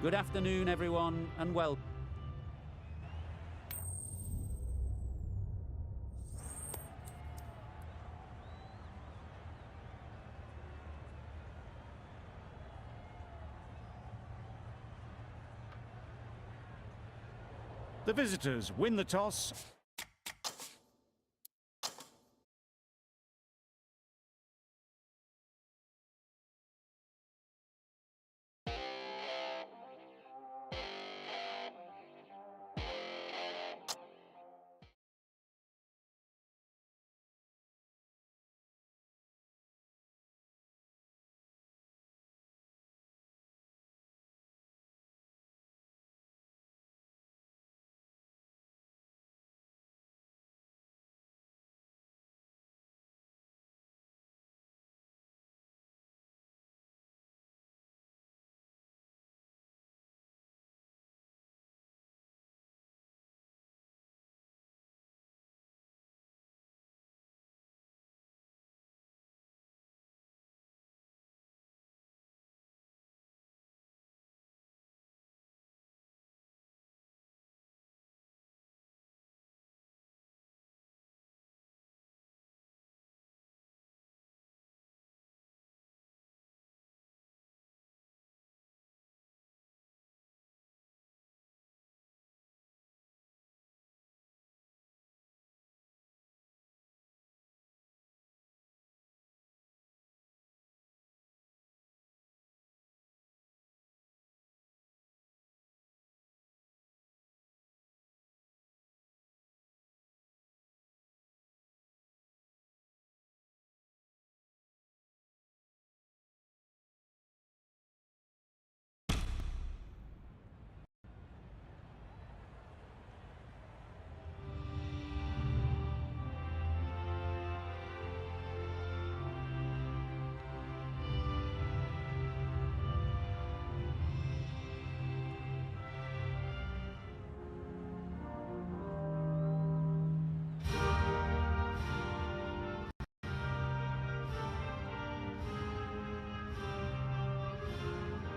Good afternoon, everyone, and welcome. The visitors win the toss.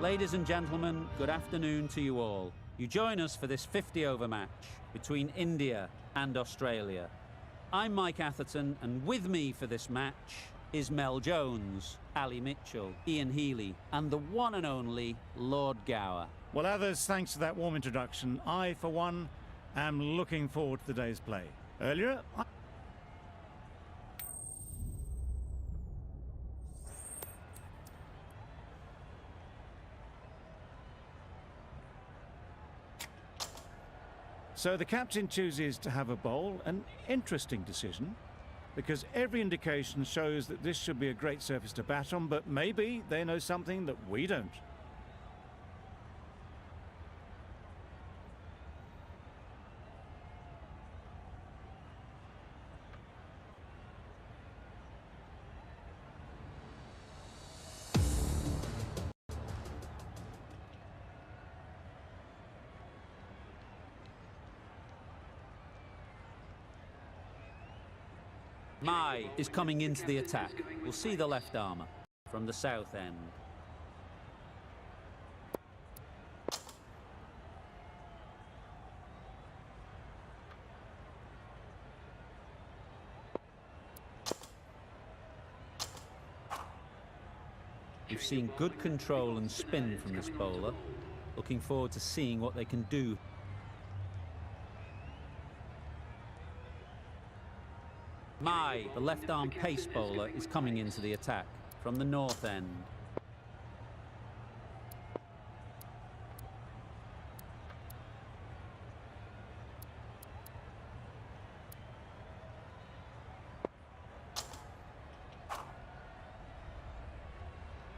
Ladies and gentlemen, good afternoon to you all. You join us for this 50-over match between India and Australia. I'm Mike Atherton, and with me for this match is Mel Jones, Ali Mitchell, Ian Healy, and the one and only Lord Gower. Well, others, thanks for that warm introduction. I, for one, am looking forward to the day's play. Earlier, so the captain chooses to have a bowl, an interesting decision, because every indication shows that this should be a great surface to bat on, but maybe they know something that we don't. Mai is coming into the attack. We'll see the left armour from the south end. We've seen good control and spin from this bowler. Looking forward to seeing what they can do. Mai, the left-arm pace bowler, is coming into the attack from the north end.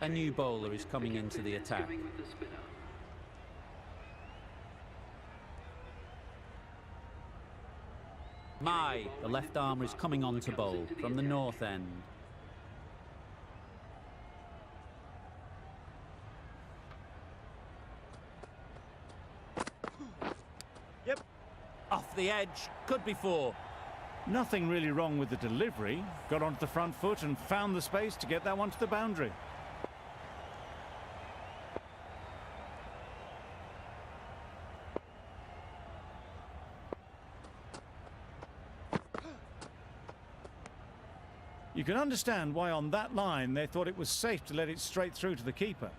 A new bowler is coming into the attack. Mai, the left armour, is coming on to bowl from the north end. Yep. Off the edge, could be four. Nothing really wrong with the delivery. Got onto the front foot and found the space to get that one to the boundary. You can understand why on that line they thought it was safe to let it straight through to the keeper.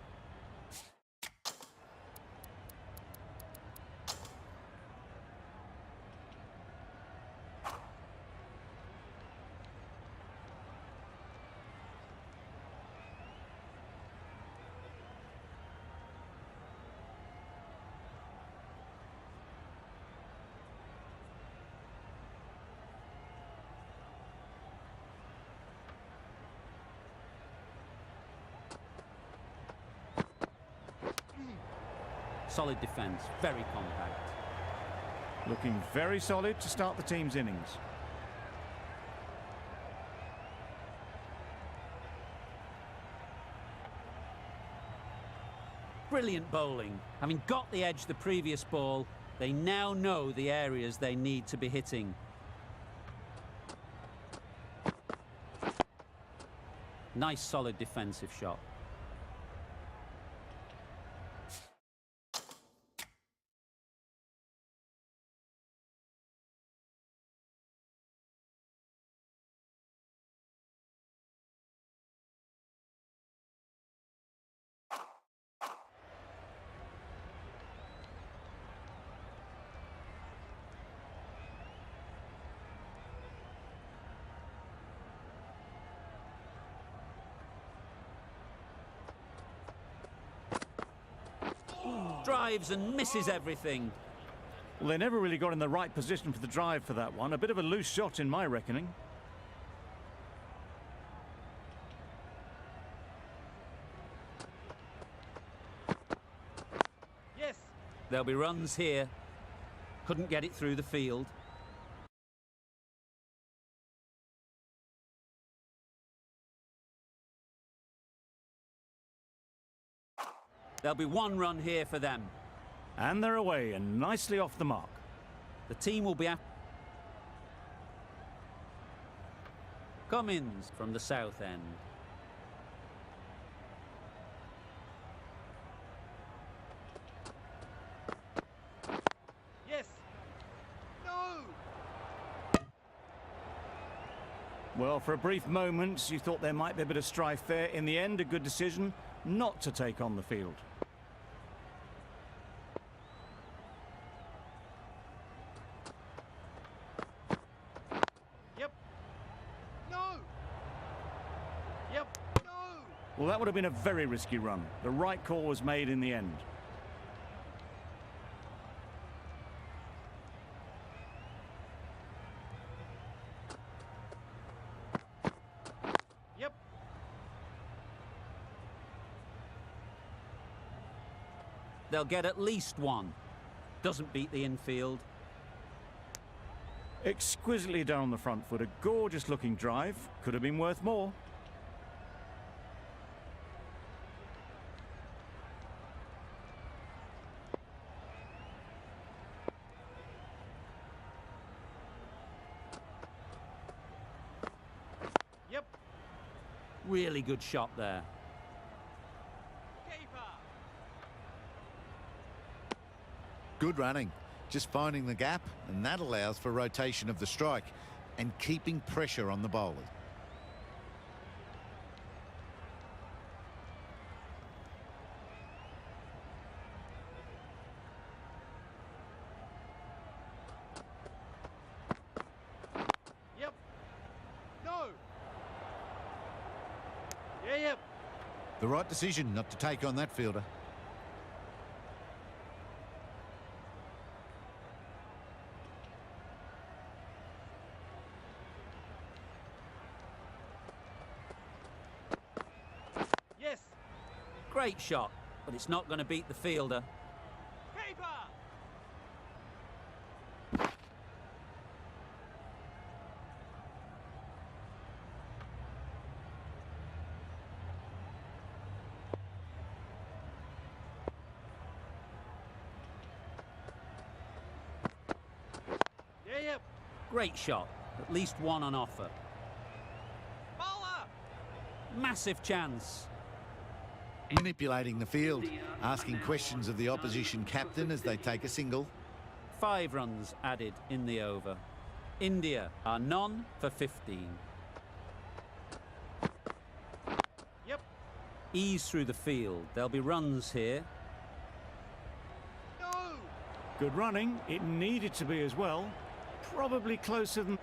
Solid defence, very compact. Looking very solid to start the team's innings. Brilliant bowling. Having got the edge the previous ball, they now know the areas they need to be hitting. Nice solid defensive shot. Drives and misses everything. Well, they never really got in the right position for the drive for that one. A bit of a loose shot in my reckoning. Yes. There'll be runs here. Couldn't get it through the field. There'll be one run here for them. And they're away and nicely off the mark. The team will be Cummins from the south end. Yes. No. Well, for a brief moment, you thought there might be a bit of strife there. In the end, a good decision not to take on the field. Well, that would have been a very risky run. The right call was made in the end. Yep. They'll get at least one. Doesn't beat the infield. Exquisitely done on the front foot. A gorgeous looking drive. Could have been worth more. Really good shot there. Keeper. Good running. Just finding the gap, and that allows for rotation of the strike and keeping pressure on the bowler. Yep. No. Yep. The right decision not to take on that fielder. Yes. Great shot, but it's not going to beat the fielder. Keeper. Yep. Great shot. At least one on offer. Bowler! Massive chance. Manipulating the field, asking questions of the opposition captain as they take a single. 5 runs added in the over. India are none for 15. ease through the field. There'll be runs here. Good running. It needed to be as well. Probably closer than...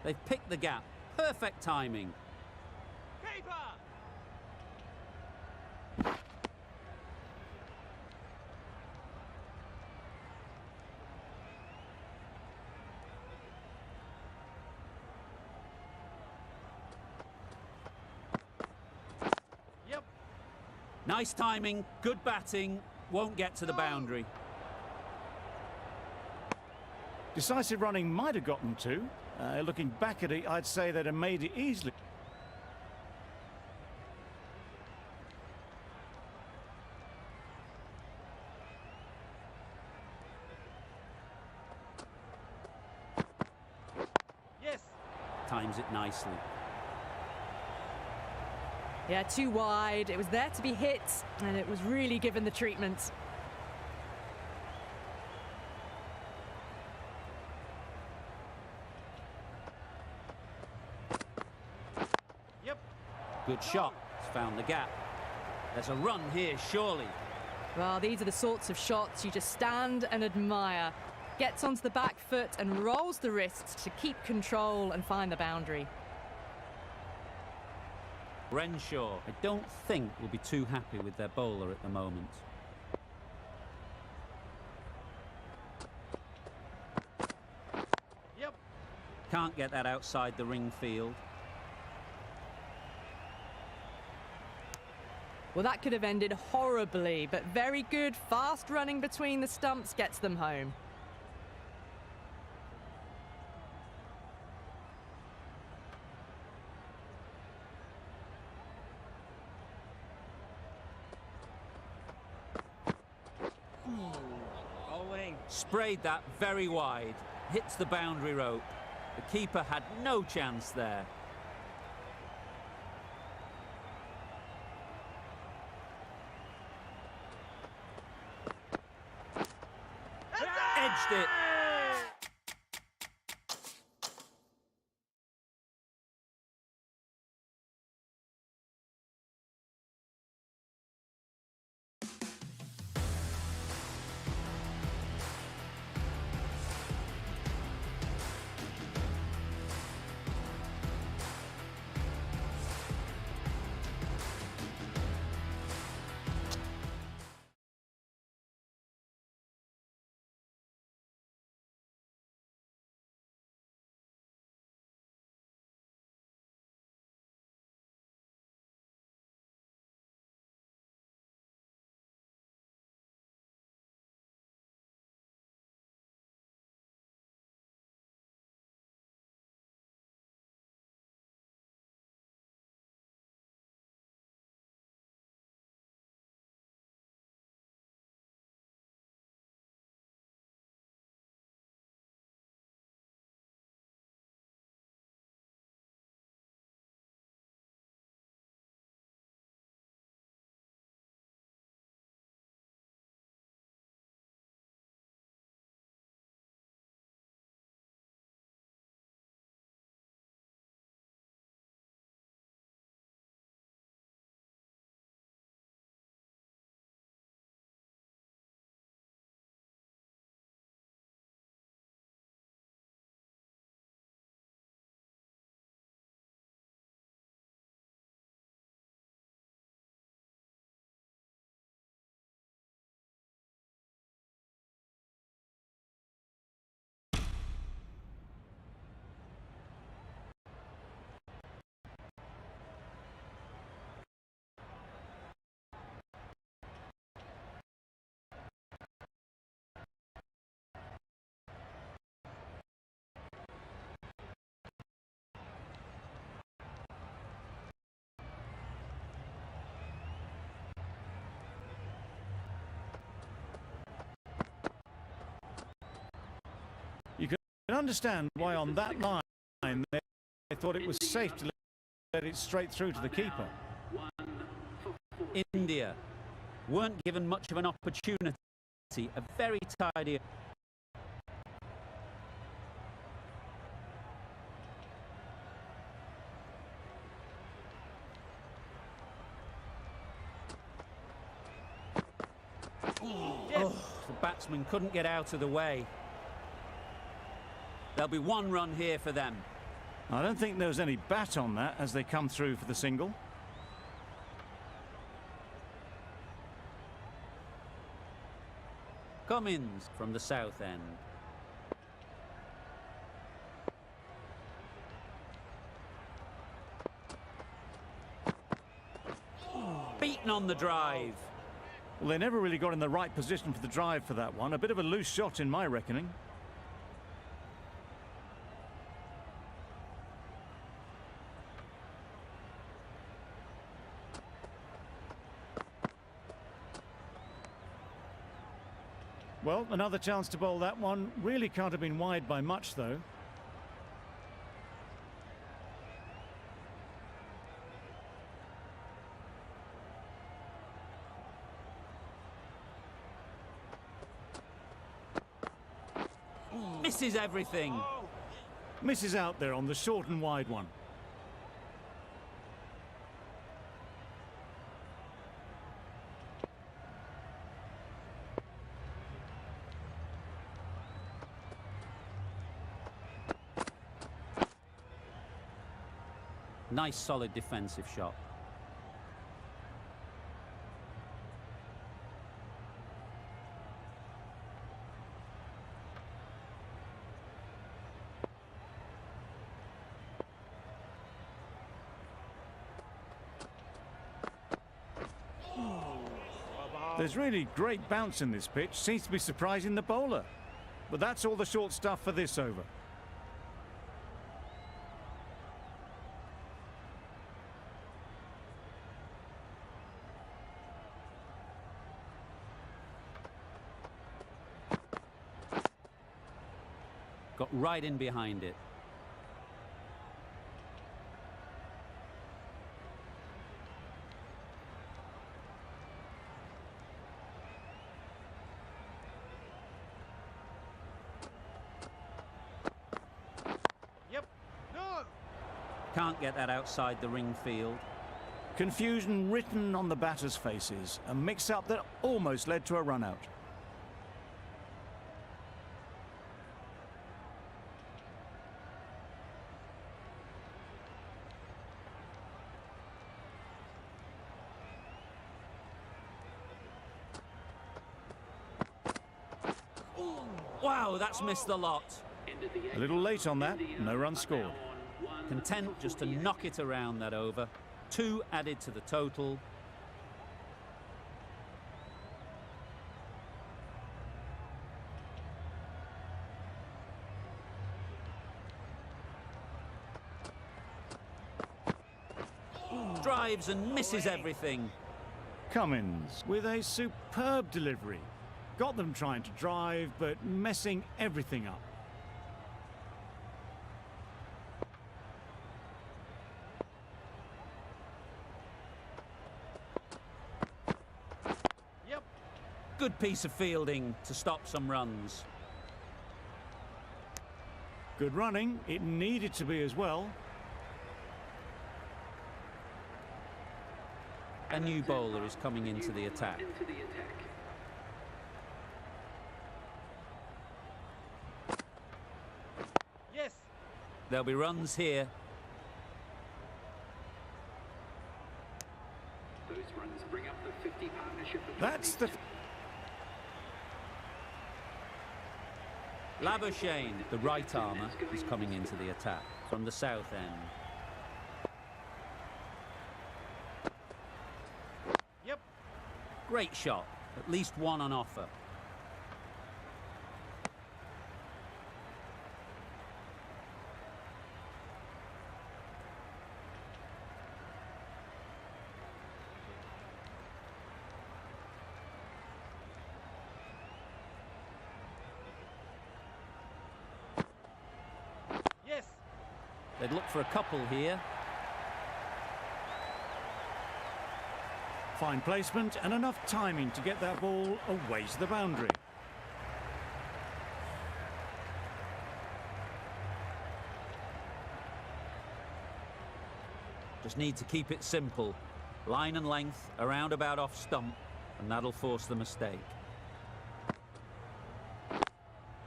They've picked the gap. Perfect timing. Nice timing, good batting, won't get to the boundary. Decisive running might have gotten two. Looking back at it, I'd say they'd have made it easily. Times it nicely. Yeah, too wide. It was there to be hit, and it was really given the treatment. Good shot. It's found the gap. There's a run here, surely. Well, these are the sorts of shots you just stand and admire. Gets onto the back foot and rolls the wrists to keep control and find the boundary. Renshaw, I don't think, will be too happy with their bowler at the moment. Can't get that outside the ring field. Well, that could have ended horribly, but very good, fast running between the stumps gets them home. Sprayed that very wide, hits the boundary rope. The keeper had no chance there. Edged it. You can understand why on that line they thought it was safe to let it straight through to the keeper. India weren't given much of an opportunity. A very tidy. Oh, the batsman couldn't get out of the way. There'll be one run here for them. I don't think there was any bat on that as they come through for the single. Cummins from the south end. Beaten on the drive. Well, they never really got in the right position for the drive for that one. A bit of a loose shot in my reckoning. Well, another chance to bowl that one. Really can't have been wide by much, though. Misses everything. Misses out there on the short and wide one. Nice solid defensive shot. There's really great bounce in this pitch. Seems to be surprising the bowler. But that's all the short stuff for this over. Got right in behind it. Can't get that outside the ring field. Confusion written on the batters' faces. A mix-up that almost led to a run-out. Wow, that's missed the lot. A little late on that. No run scored. Content just to knock it around that over. 2 added to the total. Drives and misses everything. Cummins with a superb delivery. Got them trying to drive, but messing everything up. Good piece of fielding to stop some runs. Good running. It needed to be as well. A new bowler is coming into the attack. Yes. There'll be runs here. Those runs bring up the 50 partnership. That's the... Labuschagne, the right armour, is coming into the attack from the south end. Yep. Great shot, at least one on offer. They'd look for a couple here. Fine placement and enough timing to get that ball away to the boundary. Just need to keep it simple. Line and length, around about off stump, and that'll force the mistake.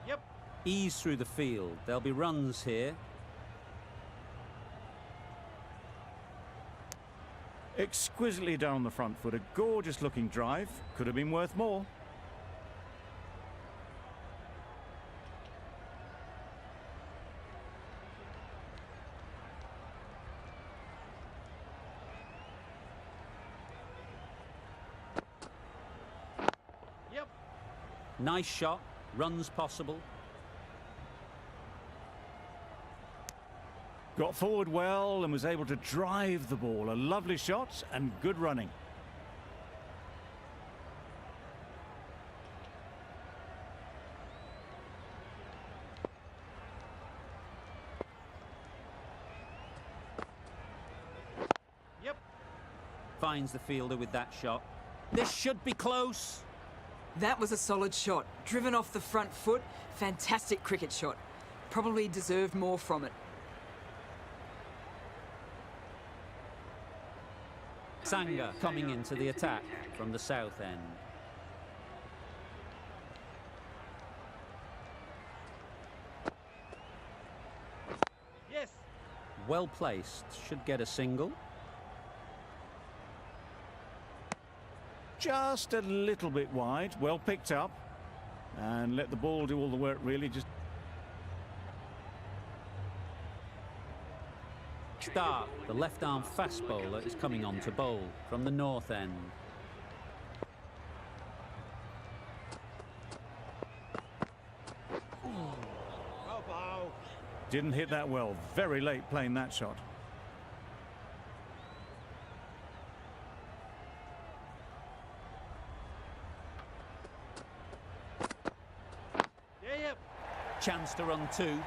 Yep. Ease through the field. There'll be runs here. Exquisitely done on the front foot. A gorgeous looking drive. Could have been worth more. Yep. Nice shot. Runs possible. Got forward well and was able to drive the ball. A lovely shot and good running. Yep. Finds the fielder with that shot. This should be close. That was a solid shot. Driven off the front foot. Fantastic cricket shot. Probably deserved more from it. Sangha coming into the attack from the south end. Yes. Well placed. Should get a single. Just a little bit wide. Well picked up. And let the ball do all the work really. Just Start. The left-arm fast bowler is coming on to bowl from the north end. didn't hit that well. Very late playing that shot. Chance to run two.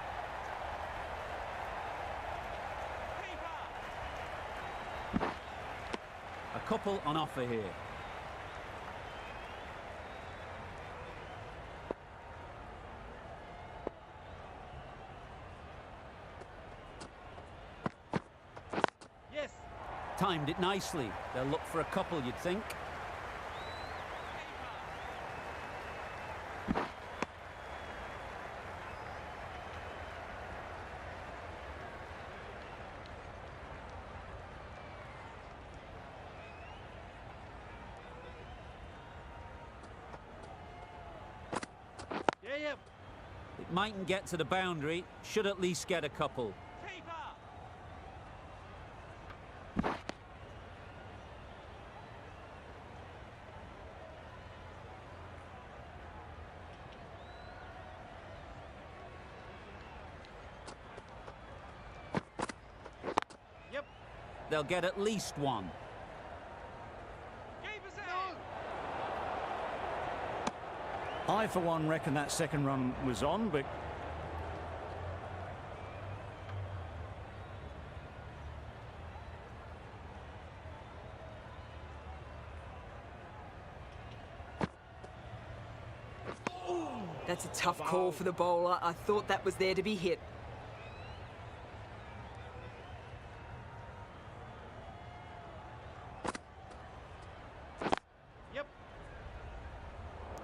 A couple on offer here. Yes. Timed it nicely. They'll look for a couple, you'd think. It mightn't get to the boundary, should at least get a couple. They'll get at least one. I, for one, reckon that second run was on, but... That's a tough call for the bowler. I thought that was there to be hit.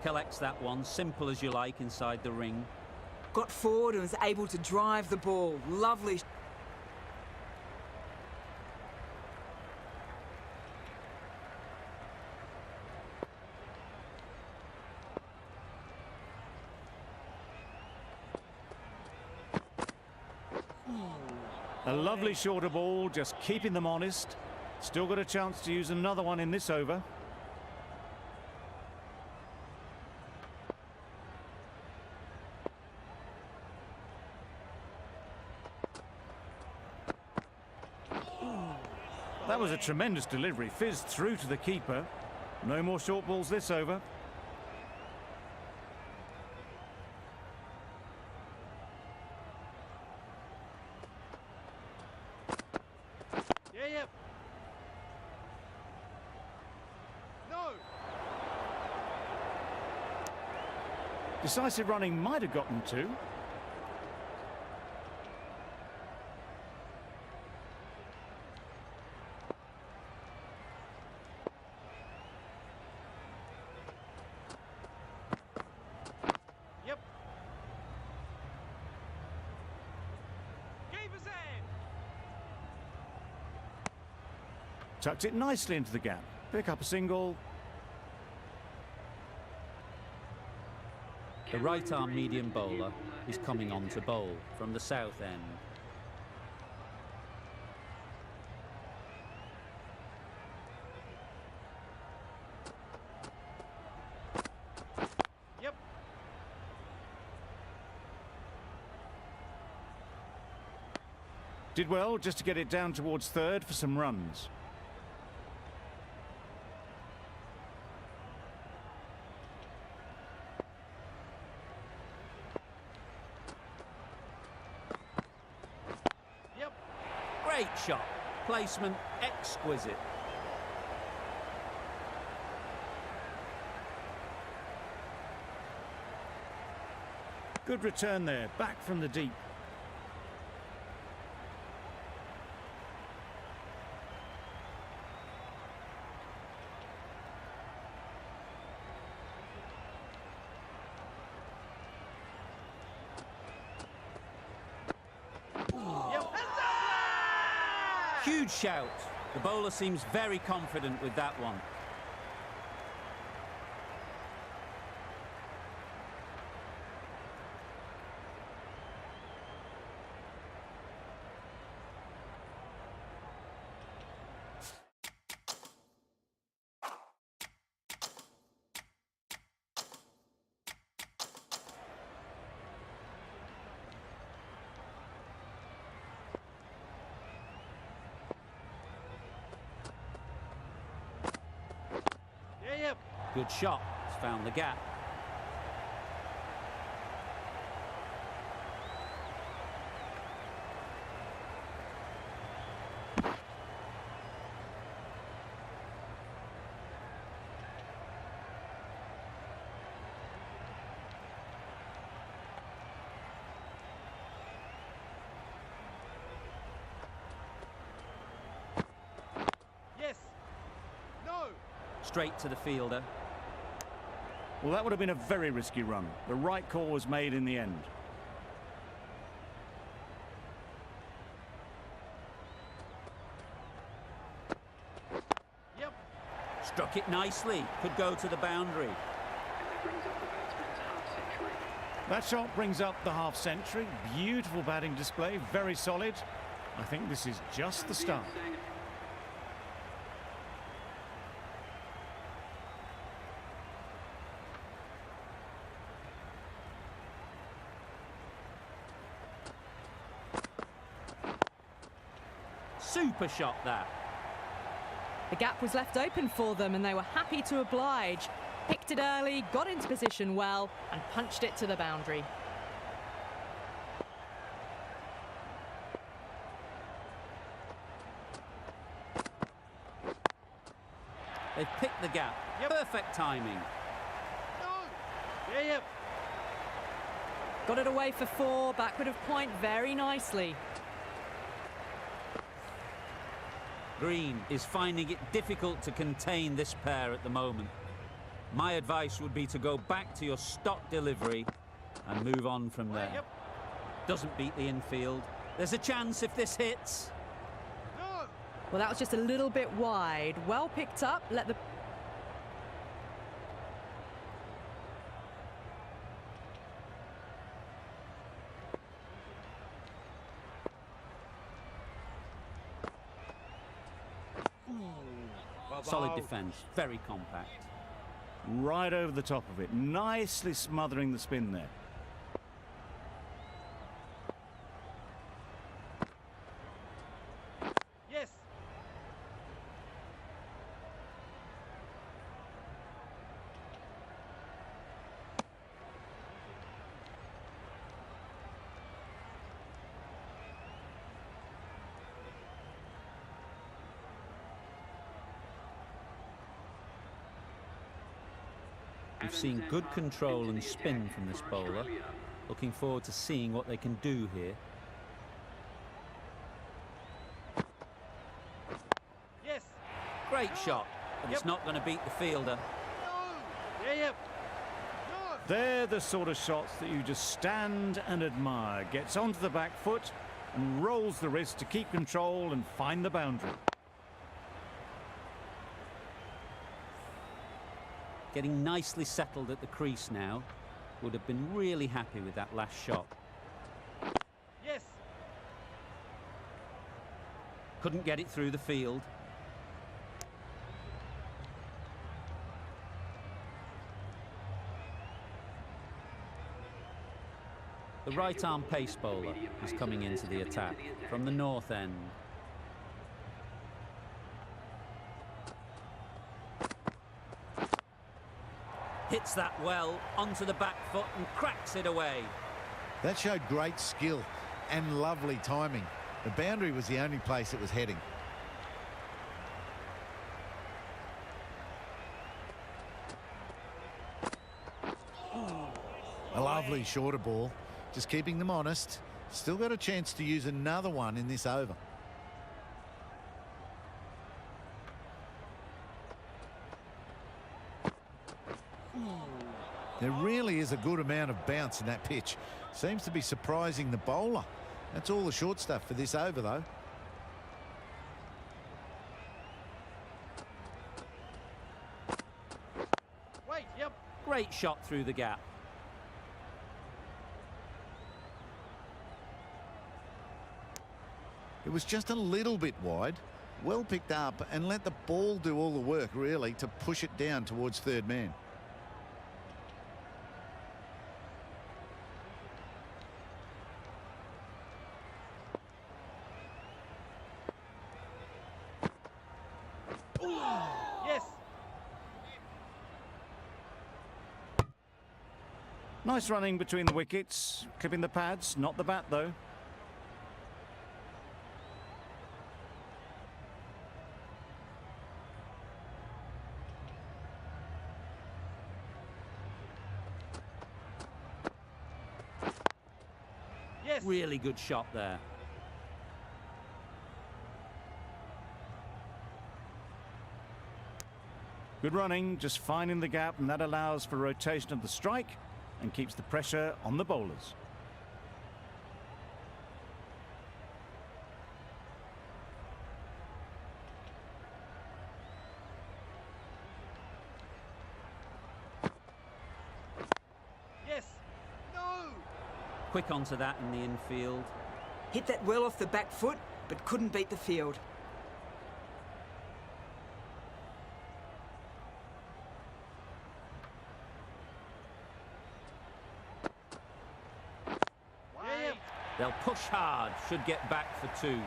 Collects that one, simple as you like, inside the ring. Got forward and was able to drive the ball. Lovely. A lovely shorter ball, just keeping them honest. Still got a chance to use another one in this over. That was a tremendous delivery, fizzed through to the keeper. No more short balls this over. Decisive running might have gotten two. Yep. Keeper's in. Tucked it nicely into the gap. Pick up a single. The right-arm medium bowler is coming on to bowl from the south end. Yep. Did well just to get it down towards third for some runs. Yep. Great shot. Placement exquisite. Good return there, back from the deep. Huge shout. The bowler seems very confident with that one. Yep. Good shot. It's found the gap. Yes. No. Straight to the fielder. Well, that would have been a very risky run. The right call was made in the end. Yep. Struck it nicely. Could go to the boundary. And that brings up the batsman's half century. That shot brings up the half century. Beautiful batting display, very solid. I think this is just the start. Super shot that. The gap was left open for them and they were happy to oblige. Picked it early, got into position well and punched it to the boundary. They've picked the gap. Yep. Perfect timing. No. Yep. Got it away for four, backward of point very nicely. Green is finding it difficult to contain this pair at the moment. My advice would be to go back to your stock delivery and move on from there. Yep. Doesn't beat the infield. There's a chance if this hits. No. Well, that was just a little bit wide. Well picked up, let the... Solid defence, very compact. Right over the top of it, nicely smothering the spin there. Yes. We've seen good control and spin from this bowler. Looking forward to seeing what they can do here. Yes. Great shot, but it's not going to beat the fielder. No. Yeah, yeah. No. They're the sort of shots that you just stand and admire. Gets onto the back foot and rolls the wrist to keep control and find the boundary. Getting nicely settled at the crease now. Would have been really happy with that last shot. Yes. Couldn't get it through the field. The right-arm pace bowler is coming into the attack from the north end. Hits that well onto the back foot and cracks it away. That showed great skill and lovely timing. The boundary was the only place it was heading. A lovely shorter ball. Just keeping them honest. Still got a chance to use another one in this over. There really is a good amount of bounce in that pitch. Seems to be surprising the bowler. That's all the short stuff for this over, though. Wait, yep. Great shot through the gap. It was just a little bit wide. Well picked up and let the ball do all the work, really, to push it down towards third man. Yes. Nice running between the wickets, clipping the pads, not the bat though. Yes. Really good shot there. Good running, just finding the gap, and that allows for rotation of the strike and keeps the pressure on the bowlers. Yes. No. Quick onto that in the infield. Hit that well off the back foot, but couldn't beat the field. Yeah, yeah. They'll push hard, should get back for two.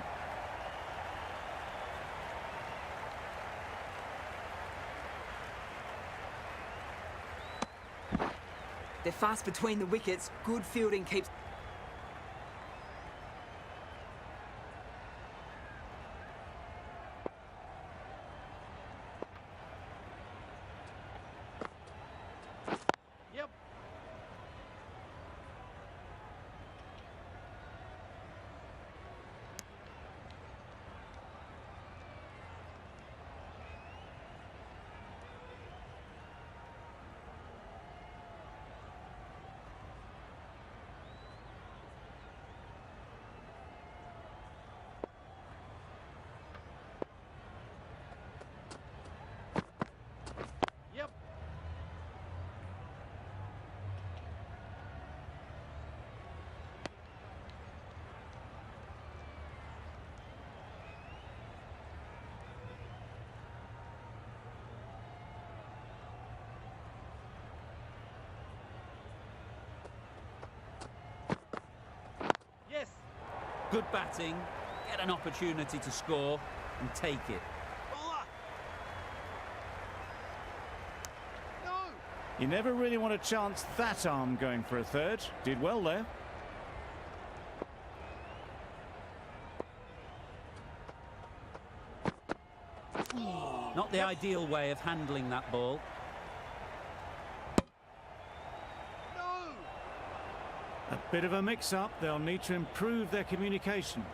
They're fast between the wickets. Good fielding keeps... Yep. Yep. Yes. Good batting, get an opportunity to score and take it. No. You never really want to chance that arm going for a third. Did well there. Not the ideal way of handling that ball. Bit of a mix-up, they'll need to improve their communication.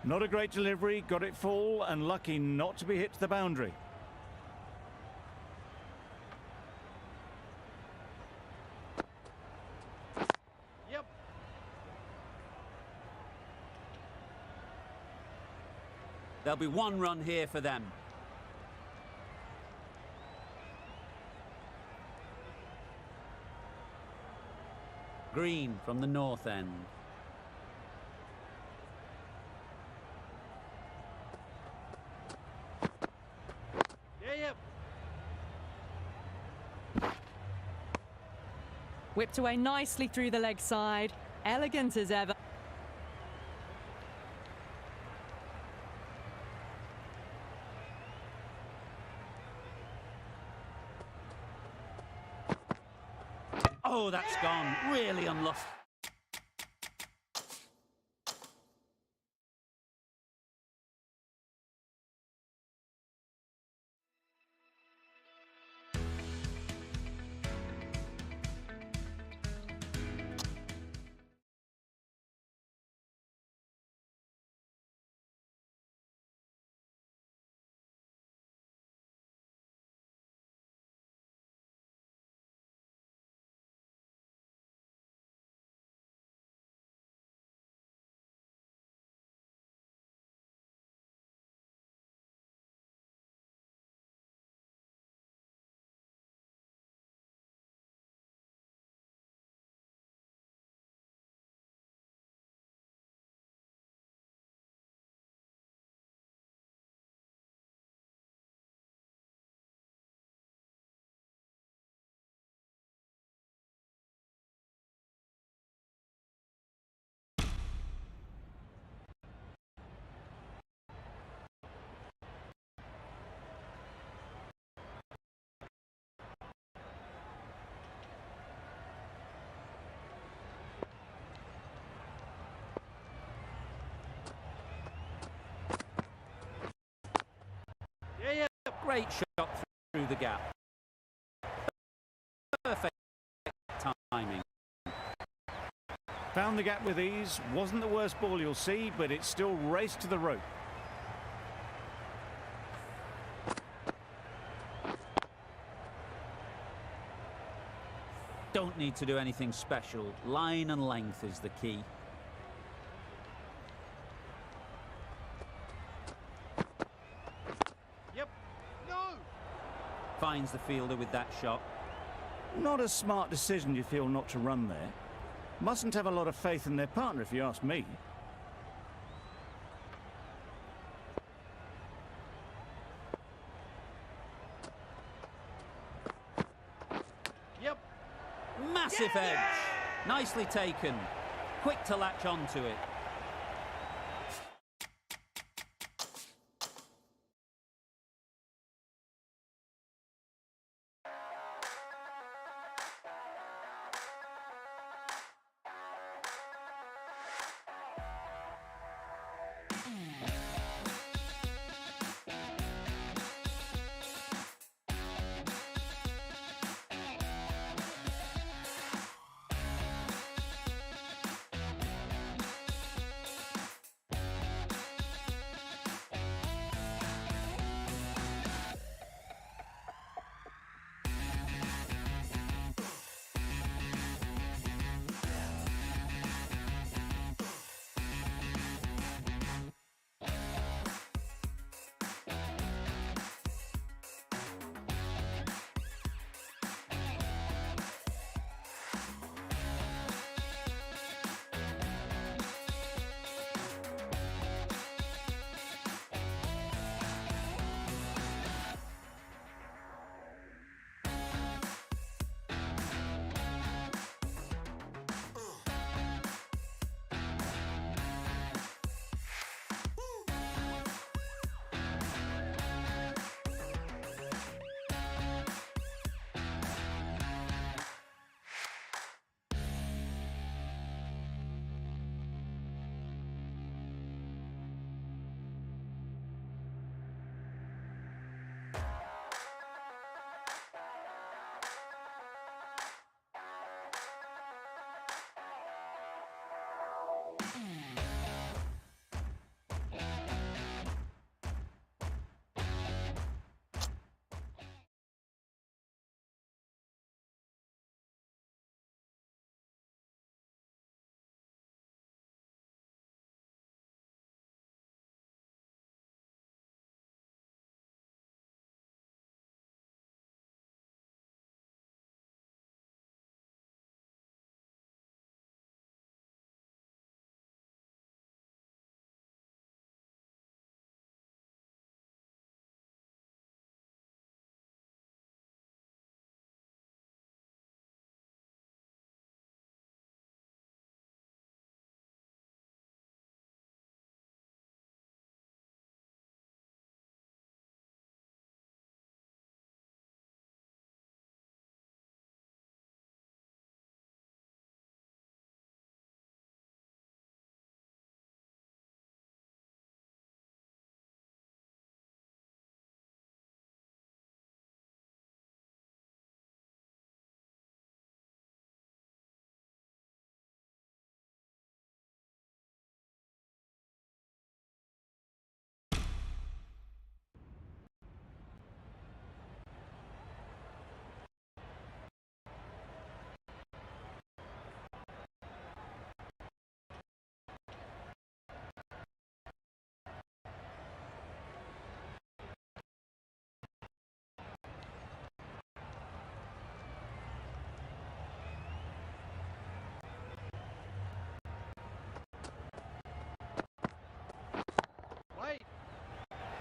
Not a great delivery, got it full and lucky not to be hit to the boundary. Yep. There'll be one run here for them. Green from the north end. Yeah, yep. Whipped away nicely through the leg side. Elegant as ever. Oh, that's gone. Really unlucky. Yeah, yeah. Great shot through the gap. Perfect timing. Found the gap with ease, wasn't the worst ball you'll see, but it still raced to the rope. Don't need to do anything special. Line and length is the key. Yep. No. Finds the fielder with that shot. Not a smart decision, you feel, not to run there. Mustn't have a lot of faith in their partner, if you ask me. Yep. Massive edge. Nicely taken. Quick to latch onto it.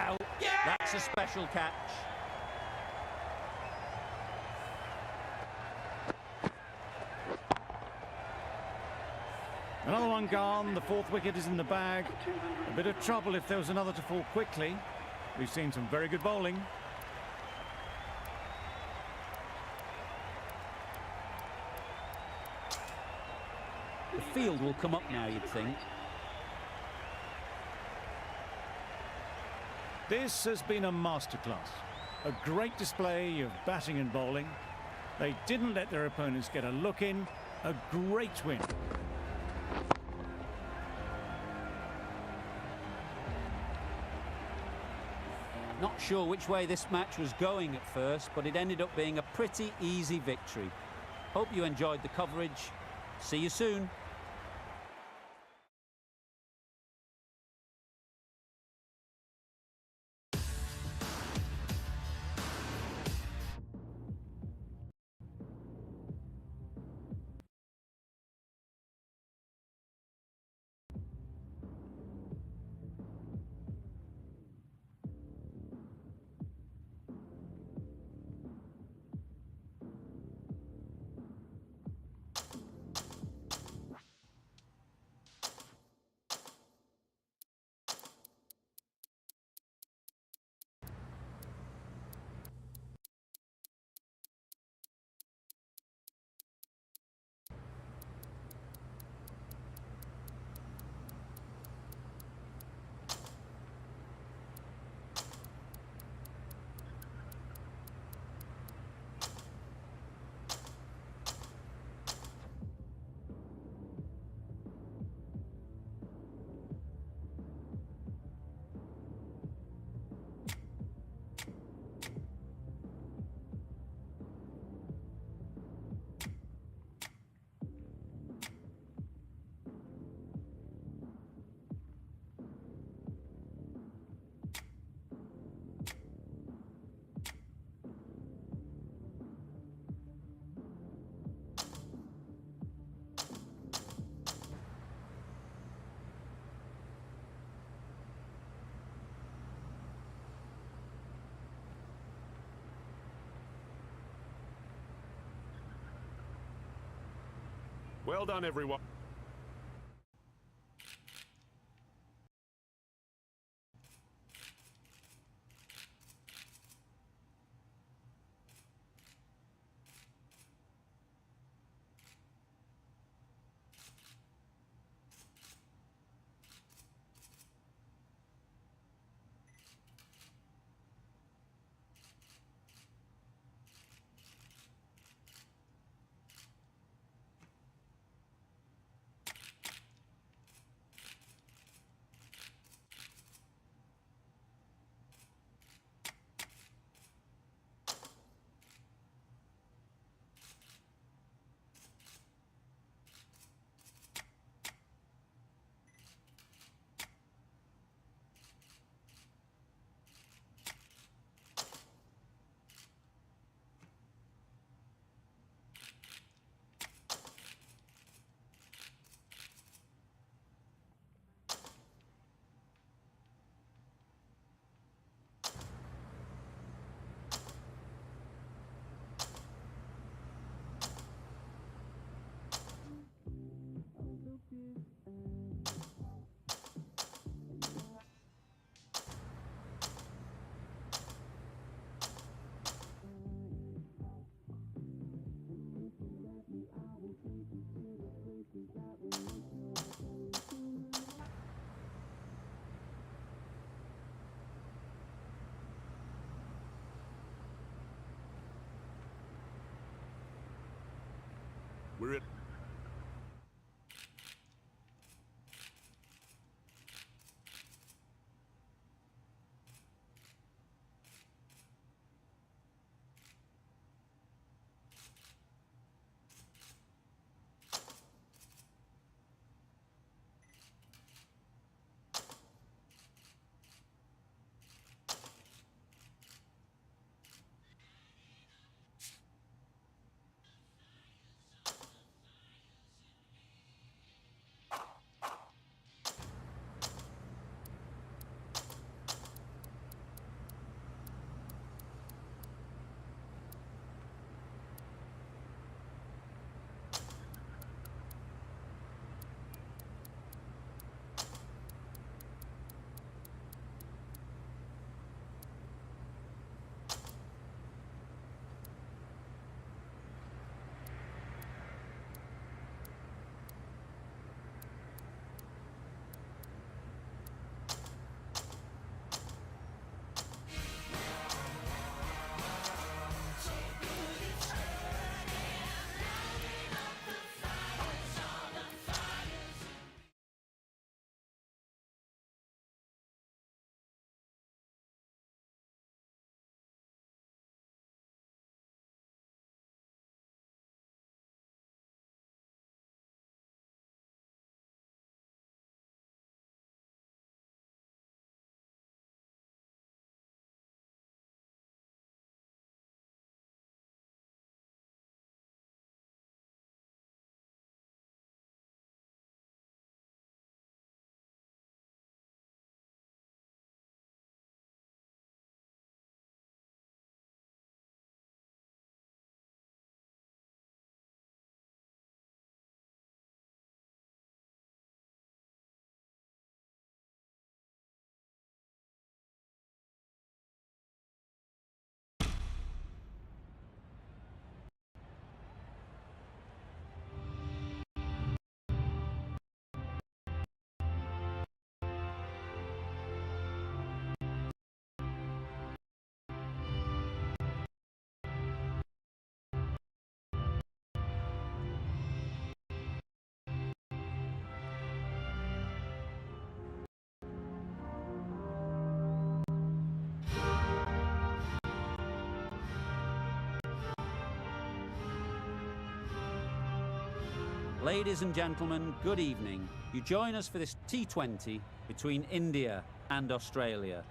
out. That's a special catch. Another one gone. The fourth wicket is in the bag. A bit of trouble if there was another to fall quickly. We've seen some very good bowling. The field will come up now, you'd think. This has been a masterclass. A great display of batting and bowling. They didn't let their opponents get a look in. A great win. Not sure which way this match was going at first, but it ended up being a pretty easy victory. Hope you enjoyed the coverage. See you soon. Well done, everyone. We're at Ladies and gentlemen, good evening. You join us for this T20 between India and Australia.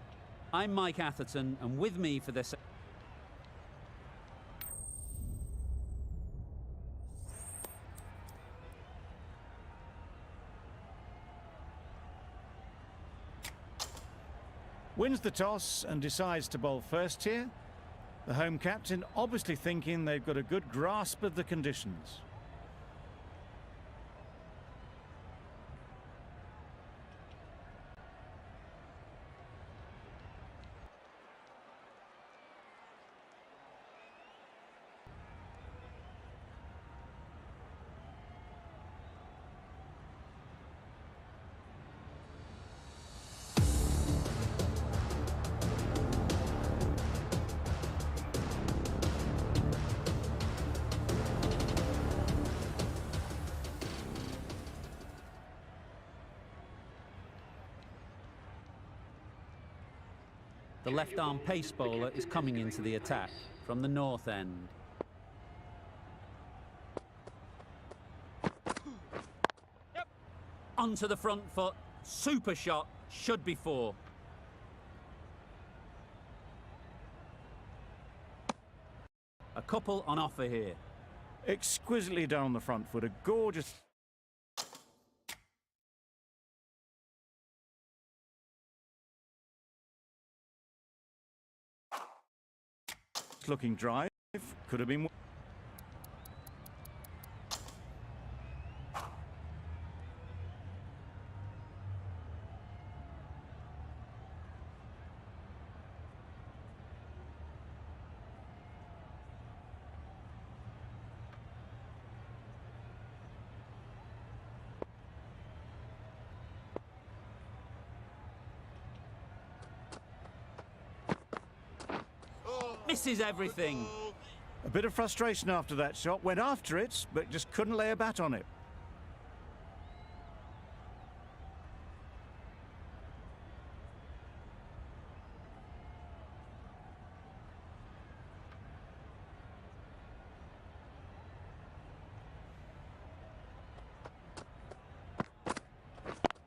I'm Mike Atherton, and with me for this... Wins the toss and decides to bowl first here. The home captain obviously thinking they've got a good grasp of the conditions. The left-arm pace bowler is coming into the attack from the north end. Yep. Onto the front foot. Super shot. Should be four. A couple on offer here. Exquisitely done on the front foot. A gorgeous... looking drive. Could have been... Misses everything. A bit of frustration after that shot. Went after it, but just couldn't lay a bat on it.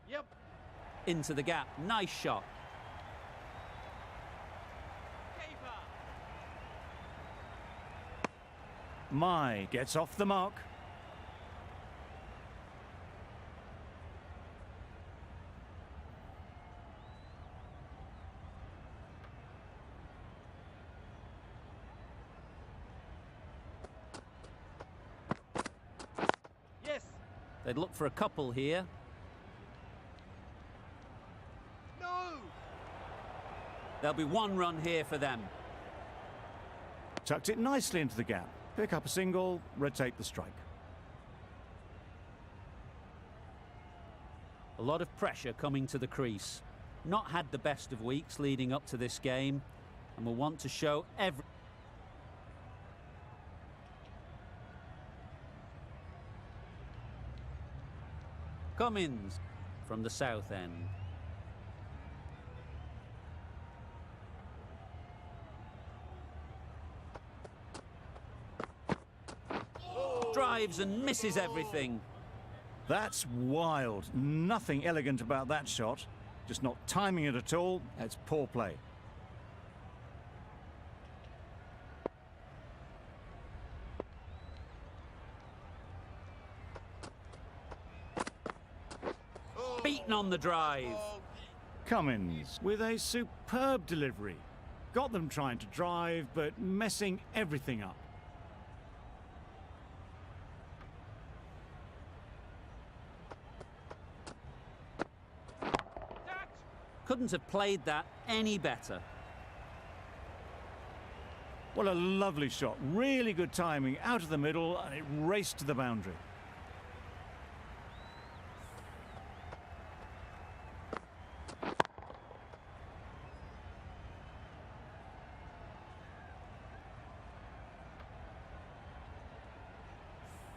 Yep. Into the gap. Nice shot. Mai gets off the mark. Yes. They'd look for a couple here. No. There'll be one run here for them. Tucked it nicely into the gap. Pick up a single, rotate the strike. A lot of pressure coming to the crease. Not had the best of weeks leading up to this game, and will want to show every... Cummins from the south end. Drives and misses everything. That's wild. Nothing elegant about that shot. Just not timing it at all. It's poor play. Beaten on the drive. Cummins with a superb delivery. Got them trying to drive, but messing everything up. Couldn't have played that any better. What a lovely shot. Really good timing out of the middle, and it raced to the boundary.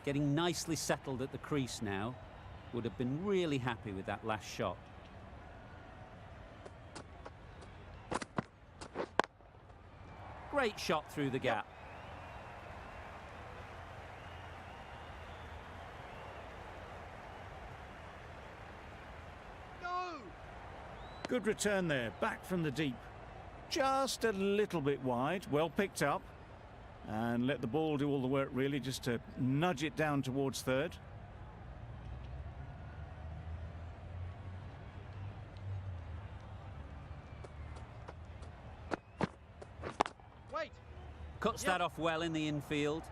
Getting nicely settled at the crease now. Would have been really happy with that last shot. Great shot through the gap. Good return there, back from the deep. Just a little bit wide, well picked up. And let the ball do all the work really, just to nudge it down towards third. Wait. Cuts that off well in the infield.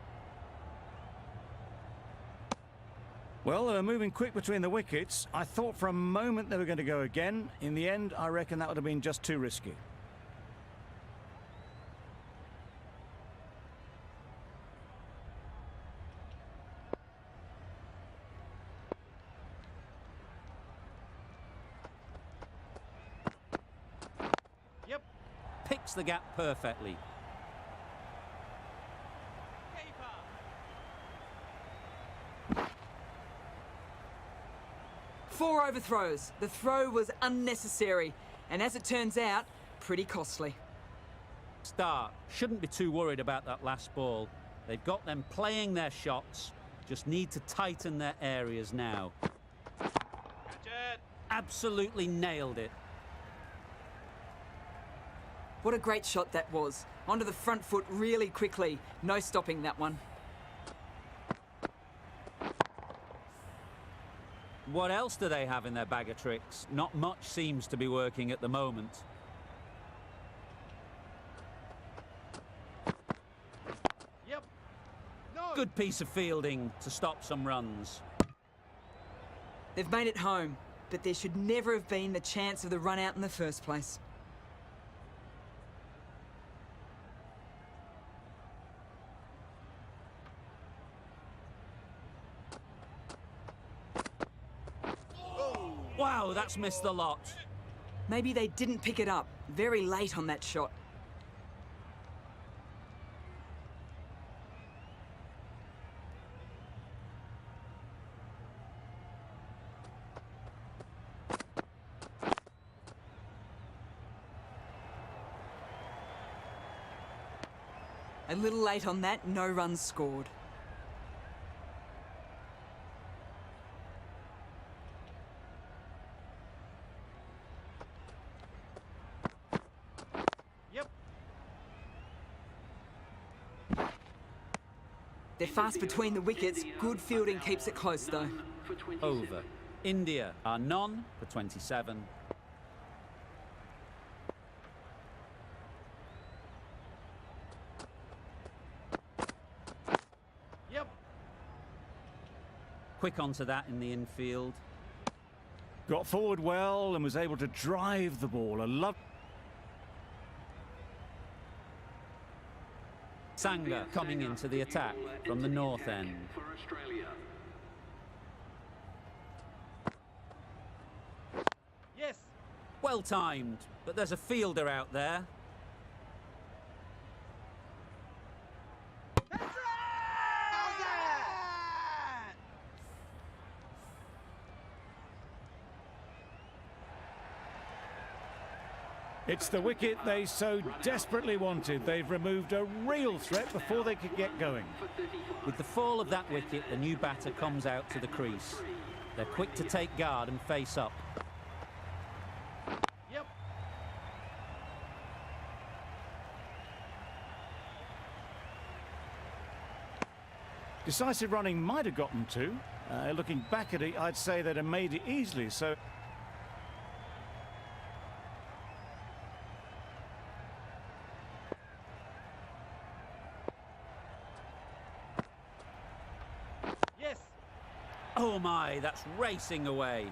Well, they were moving quick between the wickets. I thought for a moment they were going to go again. In the end, I reckon that would have been just too risky. Yep. Picks the gap perfectly. Keeper. 4 overthrows. The throw was unnecessary, and as it turns out, pretty costly. Start. Shouldn't be too worried about that last ball. They've got them playing their shots. Just need to tighten their areas now. Catch it. Absolutely nailed it. What a great shot that was. Onto the front foot really quickly. No stopping that one. What else do they have in their bag of tricks? Not much seems to be working at the moment. Yep. No. Good piece of fielding to stop some runs. They've made it home, but there should never have been the chance of the run out in the first place. Wow, that's missed the lot. Maybe they didn't pick it up. Very late on that shot. A little late on that, no runs scored. Yep. They're fast between the wickets. Good fielding keeps it close though. Over. India are none for 27. Yep. Quick onto that in the infield. Got forward well and was able to drive the ball. Sangha coming into the attack from the north end. For Australia. Yes. Well timed, but there's a fielder out there. That's it! How's that? It's the wicket they so desperately wanted. They've removed a real threat before they could get going. With the fall of that wicket, the new batter comes out to the crease. They're quick to take guard and face up. Yep. Decisive running might have gotten two. Looking back at it, I'd say they'd have made it easily. So Yes. Oh my, that's racing away.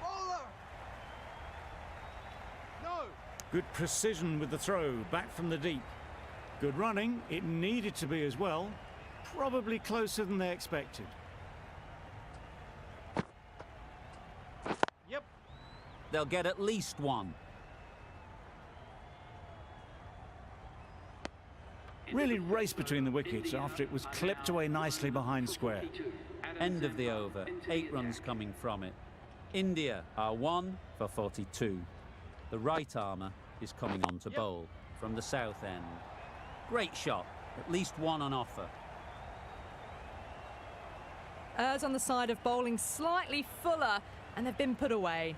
Bowler. No. good precision with the throw back from the deep. Good running. It needed to be as well. Probably closer than they expected. Yep. They'll get at least one. Really raced between the wickets after it was clipped away nicely behind square. End of the over. 8 runs coming from it. India are 1 for 42. The right armour is coming on to bowl from the south end. Great shot. At least one on offer. Errs on the side of bowling slightly fuller, and they've been put away.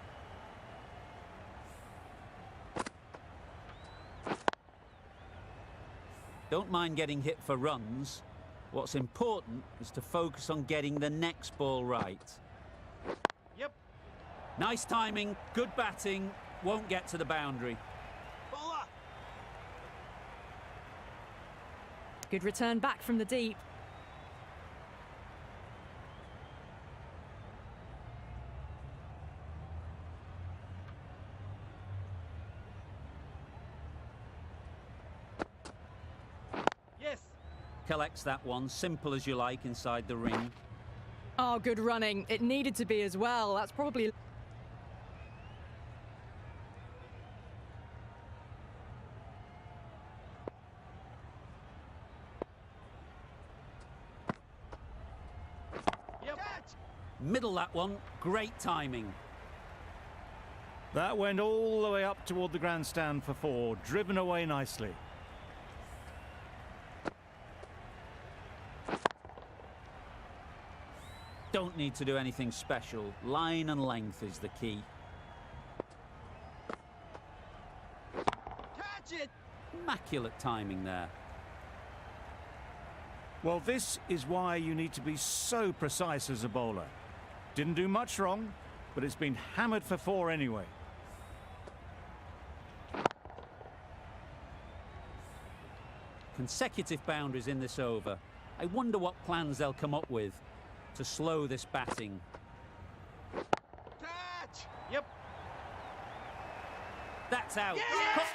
Don't mind getting hit for runs. What's important is to focus on getting the next ball right. Yep. Nice timing, good batting, won't get to the boundary. Bowler. Good return back from the deep. Yes. Collects that one, simple as you like, inside the ring. Oh, good running. It needed to be as well. That's probably... Yep. Catch. Middle that one, great timing. That went all the way up toward the grandstand for 4, driven away nicely. Don't need to do anything special. Line and length is the key. Catch it. Immaculate timing there. Well, this is why you need to be so precise as a bowler. Didn't do much wrong, but it's been hammered for 4 anyway. Consecutive boundaries in this over. I wonder what plans they'll come up with to slow this batting. Catch. Yep. That's out. Yes!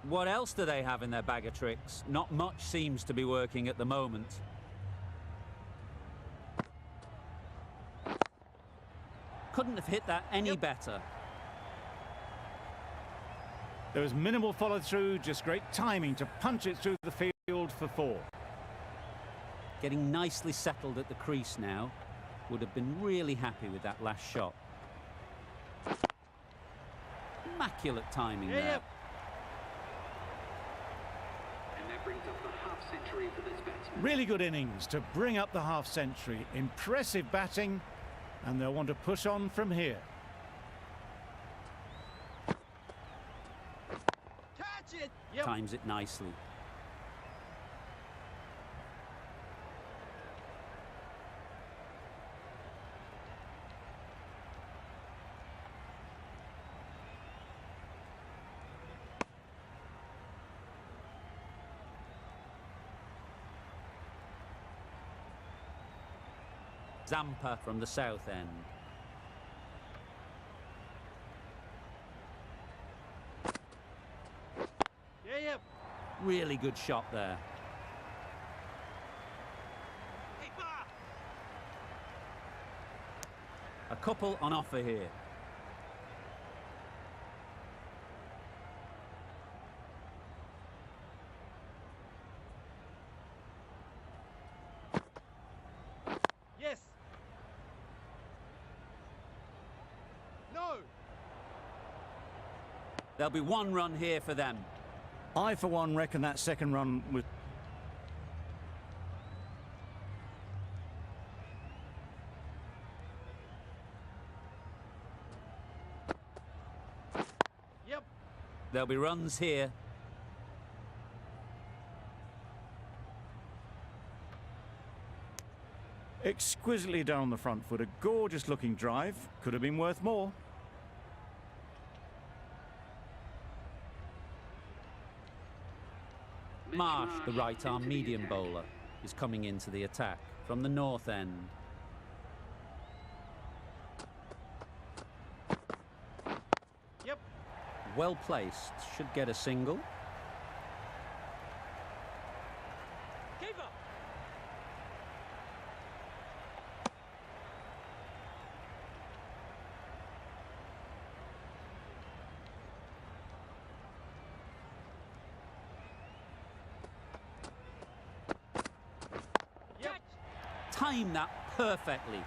What else do they have in their bag of tricks? Not much seems to be working at the moment. Couldn't have hit that any better. There was minimal follow-through, just great timing to punch it through the field for 4. Getting nicely settled at the crease now. Would have been really happy with that last shot. Immaculate timing there. Yep. And that brings up the half-century for this batsman. Really good innings to bring up the half-century. Impressive batting, and they'll want to push on from here. Catch it. Yep. Times it nicely. Zampa from the south end. Yep. Really good shot there. Keeper. A couple on offer here. Yes. No. There'll be 1 run here for them. I, for one, reckon that second run was... Yep. There'll be runs here. Exquisitely done on the front foot. A gorgeous looking drive. Could have been worth more. Marsh, the right-arm medium bowler, is coming into the attack from the north end. Yep. Well placed, should get a single. Keeper. Yep. Time that perfectly.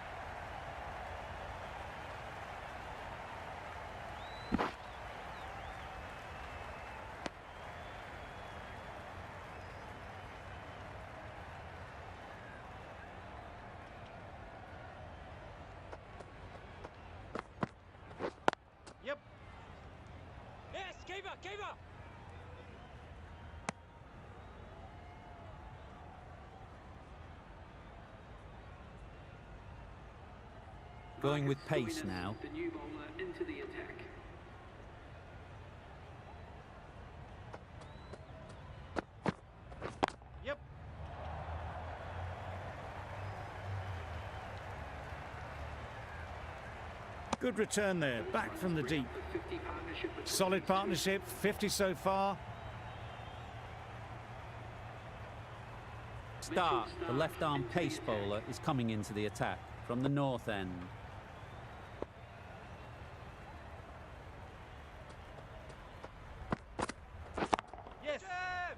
Yep. Yes, keeper, keeper. Going with pace now. The new bowler into the attack. Yep. Good return there, back from the deep. The 50 partnership between Solid these two. partnership, 50 so far. Start, the left-arm pace bowler, is coming into the attack from the north end. Yes.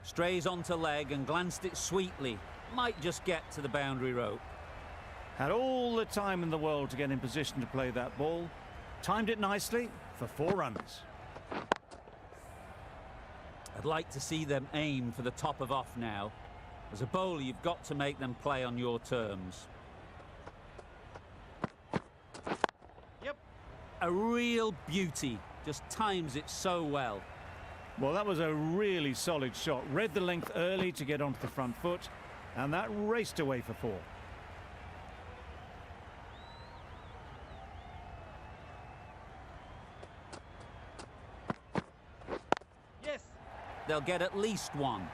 Strays onto leg and glanced it sweetly. Might just get to the boundary rope. Had all the time in the world to get in position to play that ball. Timed it nicely for 4 runs. I'd like to see them aim for the top of off now. As a bowler, you've got to make them play on your terms. Yep. A real beauty. Just times it so well. Well, that was a really solid shot. Read the length early to get onto the front foot, and that raced away for 4. Yes. They'll get at least 1.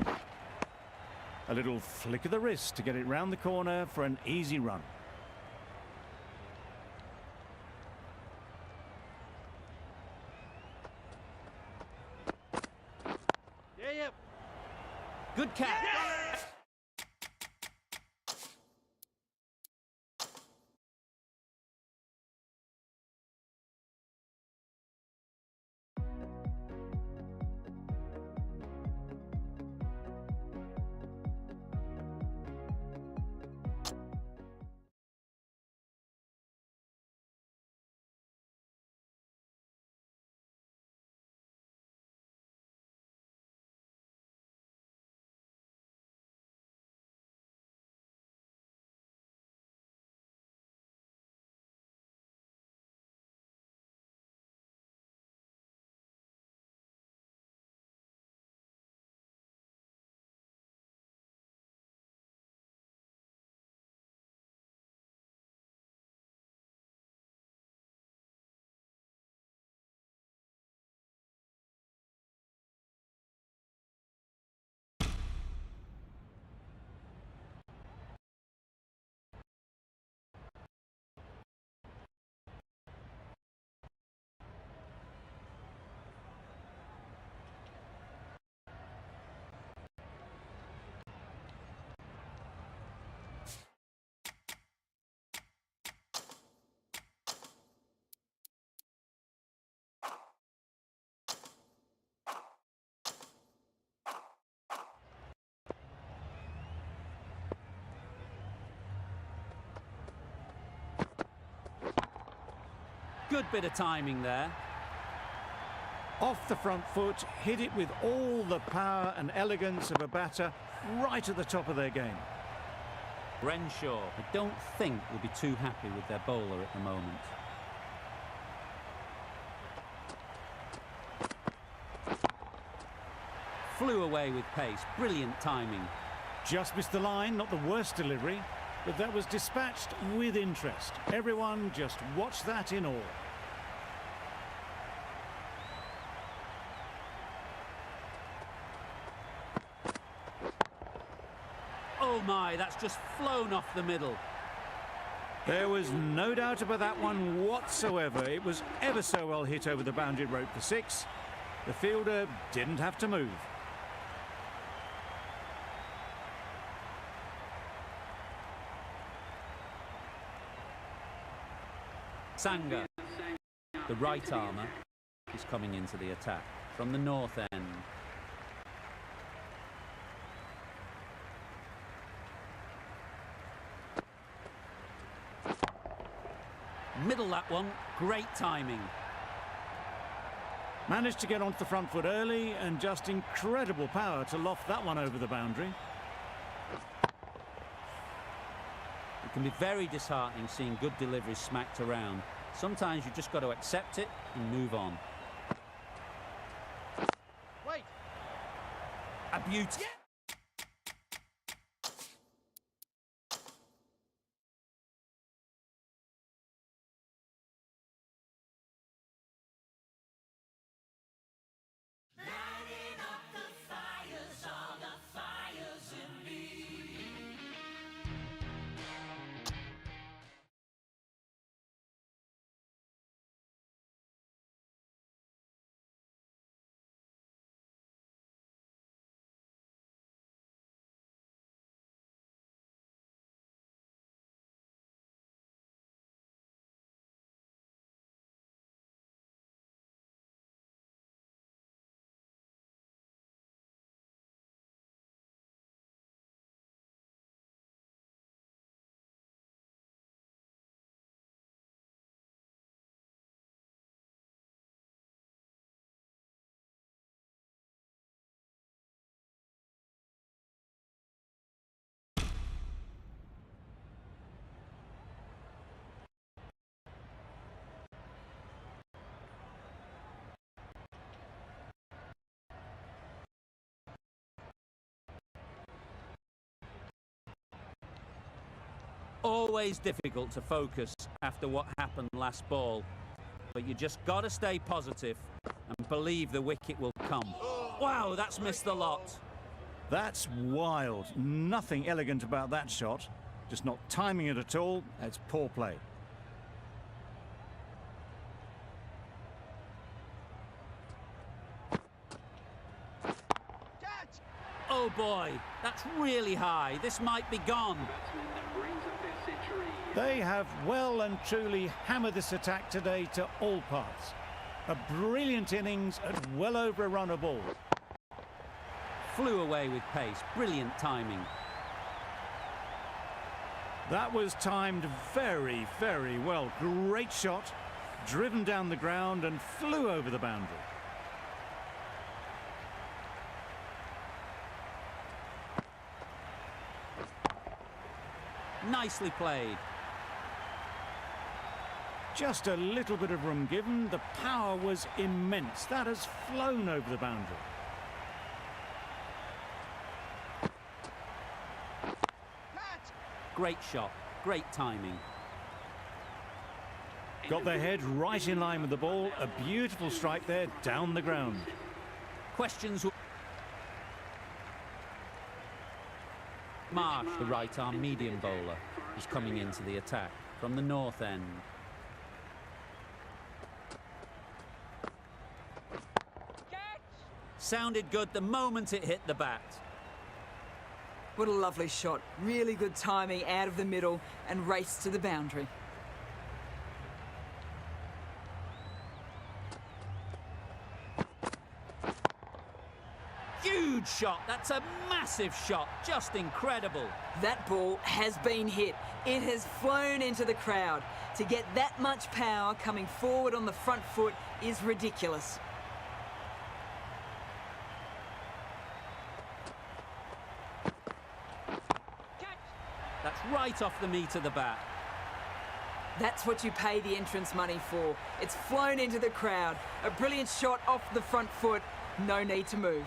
Keeper. A little flick of the wrist to get it round the corner for an easy run. Yeah, yep. Good catch. Good bit of timing there. Off the front foot, hit it with all the power and elegance of a batter right at the top of their game. Renshaw, I don't think, will be too happy with their bowler at the moment. Flew away with pace. Brilliant timing. Just missed the line, not the worst delivery, but that was dispatched with interest. Everyone just watched that in awe. Oh my, that's just flown off the middle. There was no doubt about that one whatsoever. It was ever so well hit over the boundary rope for 6. The fielder didn't have to move. Sanga, the right armour, is coming into the attack from the north end. Middle that one, great timing. Managed to get onto the front foot early and just incredible power to loft that one over the boundary. It can be very disheartening seeing good deliveries smacked around. Sometimes you just got to accept it and move on. Wait. A beauty. Always difficult to focus after what happened last ball, but you just got to stay positive and believe the wicket will come. Wow, that's missed the lot. That's wild. Nothing elegant about that shot. Just not timing it at all. It's poor play. Oh boy, that's really high. This might be gone. Batsman that brings up their century. They have well and truly hammered this attack today to all parts. A brilliant innings at well over a run a ball. Flew away with pace. Brilliant timing. That was timed very, very well. Great shot, driven down the ground and flew over the boundary. Nicely played. Just a little bit of room given. The power was immense. That has flown over the boundary. Great shot. Great timing. Got their head right in line with the ball. A beautiful strike there down the ground. Questions. Marsh, the right arm medium bowler, is coming into the attack from the north end. Sounded good the moment it hit the bat. What a lovely shot. Really good timing out of the middle and race to the boundary. Huge shot. That's a massive shot. Just incredible. That ball has been hit. It has flown into the crowd. To get that much power coming forward on the front foot is ridiculous. That's right off the meat of the bat. That's what you pay the entrance money for. It's flown into the crowd. A brilliant shot off the front foot. No need to move.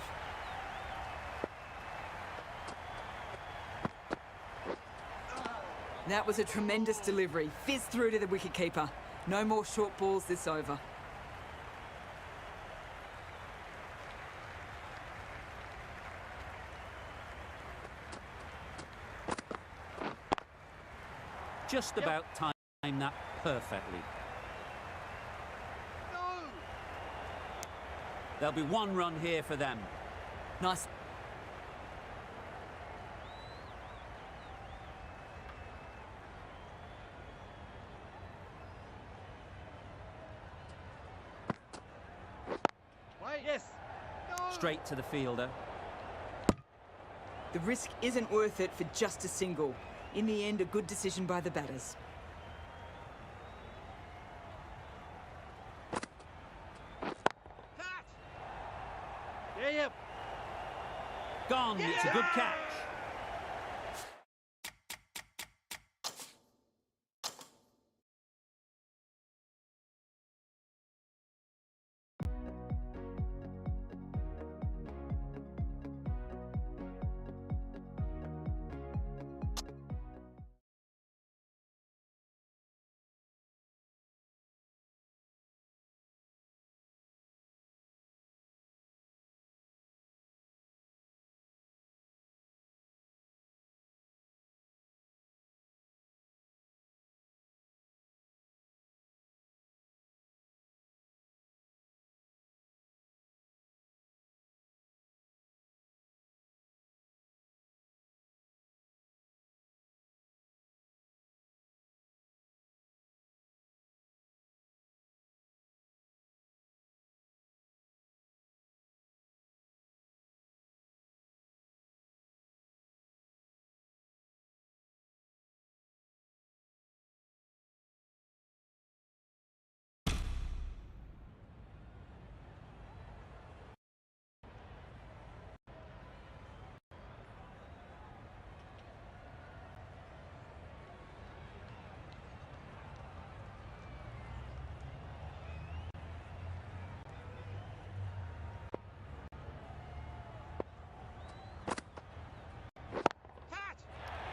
That was a tremendous delivery. Fizzed through to the wicketkeeper. No more short balls this over. Just about timed that perfectly. No! There'll be one run here for them. Nice. Wait, yes! No! Straight to the fielder. The risk isn't worth it for just a single. In the end, a good decision by the batters. Catch! Yeah. Gone. It's a good catch.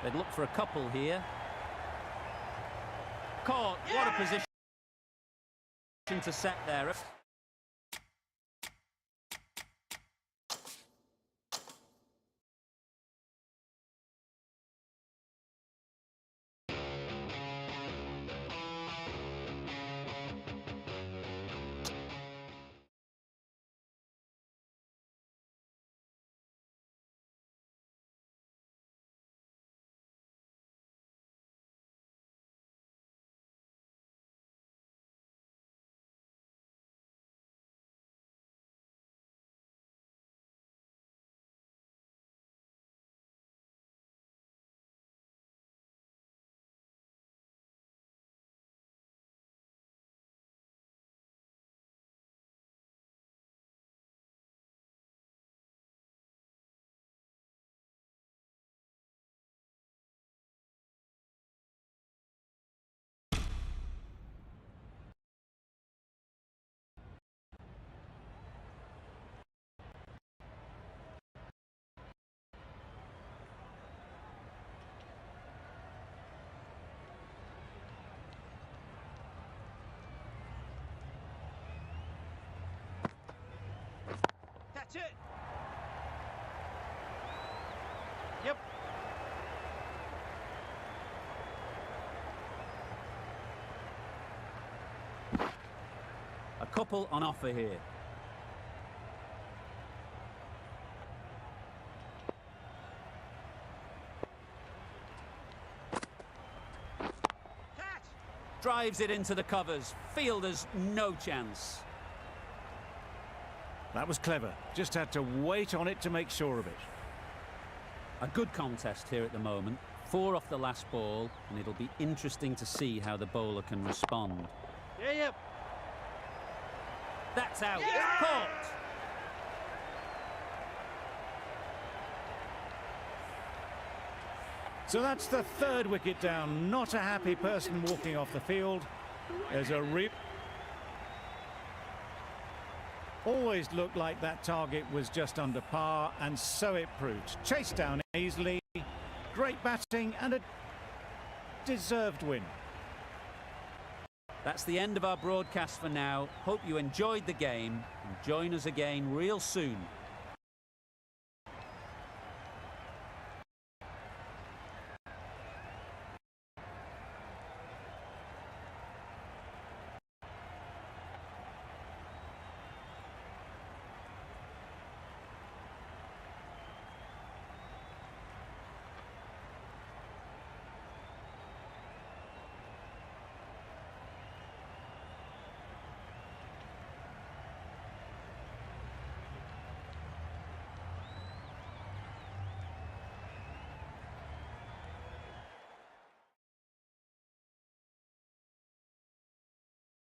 They'd look for a couple here. Caught. What a position to set there. Catch it! Yep. A couple on offer here. Catch! Drives it into the covers. Fielders no chance. That was clever. Just had to wait on it to make sure of it. A good contest here at the moment. 4 off the last ball, and it'll be interesting to see how the bowler can respond. Yeah. That's out. Caught. So that's the 3rd wicket down. Not a happy person walking off the field. There's a always looked like that target was just under par, and so it proved. Chased down easily, great batting and a deserved win. That's the end of our broadcast for now. Hope you enjoyed the game and join us again real soon